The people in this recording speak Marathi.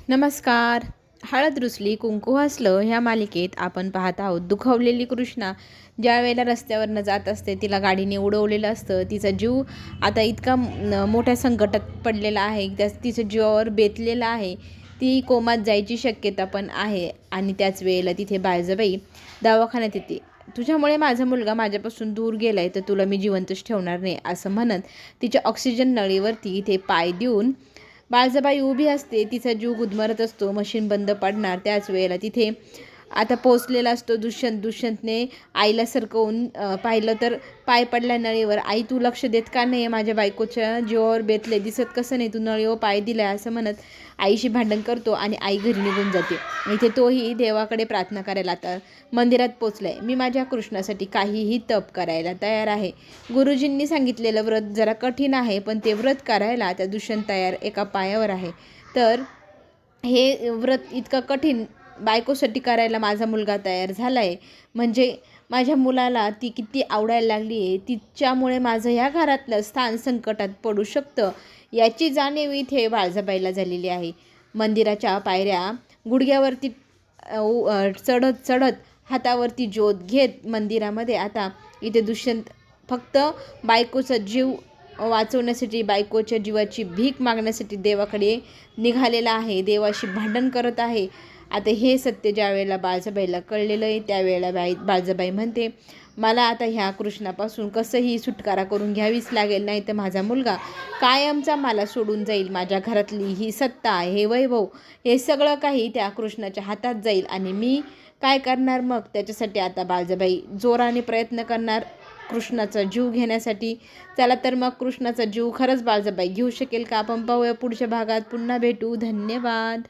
नमस्कार. हळद रुसली कुंकू हसलं ह्या मालिकेत आपण पाहत आहोत. दुखावलेली कृष्णा ज्या वेळेला रस्त्यावरनं जात असते, तिला गाडीने उडवलेलं असतं. तिचा जीव आता इतका मोठ्या संकटात पडलेला आहे, तिच्या जीवावर बेतलेला आहे. ती कोमात जायची शक्यता पण आहे. आणि त्याच वेळेला तिथे बाळजाबाई दवाखान्यात येते. तुझ्यामुळे माझा मुलगा माझ्यापासून दूर गेलाय, तर तुला मी जिवंतच ठेवणार नाही असं म्हणत तिच्या ऑक्सिजन नळीवरती इथे पाय देऊन बाळजाबाई उभी असते. तिचा जीव गुदमरत असतो. मशीन बंद पडणार त्याच वेळेला तिथे आता पोचलेला असतो दुष्यंतने आईला सरकवून पाहिलं तर पाय पडल्या नळीवर. आई तू लक्ष देत का नाही, माझ्या बायकोच्या जीवावर बेतले, दिसत कसं नाही, तू नळीवर पाय दिलाय असं म्हणत आईशी भांडण करतो आणि आई घरी निघून जाते. इथे तोही देवाकडे प्रार्थना करायला आता मंदिरात पोचलाय. मी माझ्या कृष्णासाठी काहीही तप करायला तयार आहे. गुरुजींनी सांगितलेलं व्रत जरा कठीण आहे, पण ते व्रत करायला त्या दुष्यंत तयार एका पायावर आहे. तर हे व्रत इतकं कठीण बायकोसाठी करायला माझा मुलगा तयार झाला आहे, म्हणजे माझ्या मुलाला ती किती आवडायला लागली आहे. तिच्यामुळे माझं ह्या घरातलं स्थान संकटात पडू शकतं, याची जाणीव इथे बाळजाबाईला झालेली आहे. मंदिराच्या पायऱ्या गुडघ्यावरती चढत चढत हातावरती ज्योत घेत मंदिरामध्ये आता इथे दुष्यंत फक्त बायकोचा जीव वाचवण्यासाठी, बायकोच्या जीवाची भीक मागण्यासाठी देवाकडे निघालेला आहे. देवाशी भांडण करत आहे. आता हे सत्य ज्या वेळेला बाळजाबाईला कळलेलं आहे, त्यावेळेला बाळजाबाई म्हणते, मला आता ह्या कृष्णापासून कसंही सुटकारा करून घ्यावीच लागेल, नाही तर माझा मुलगा कायमचा मला सोडून जाईल. माझ्या घरातली ही सत्ता, हे वैभव, हे सगळं काही त्या कृष्णाच्या हातात जाईल आणि मी काय करणार मग. त्याच्यासाठी आता बाळजाबाई जोराने प्रयत्न करणार कृष्णाचा जीव घेण्यासाठी. चला तर मग कृष्णाचा जीव खरंच बाळजाबाई घेऊ शकेल का, आपण पाहूया पुढच्या भागात. पुन्हा भेटू. धन्यवाद.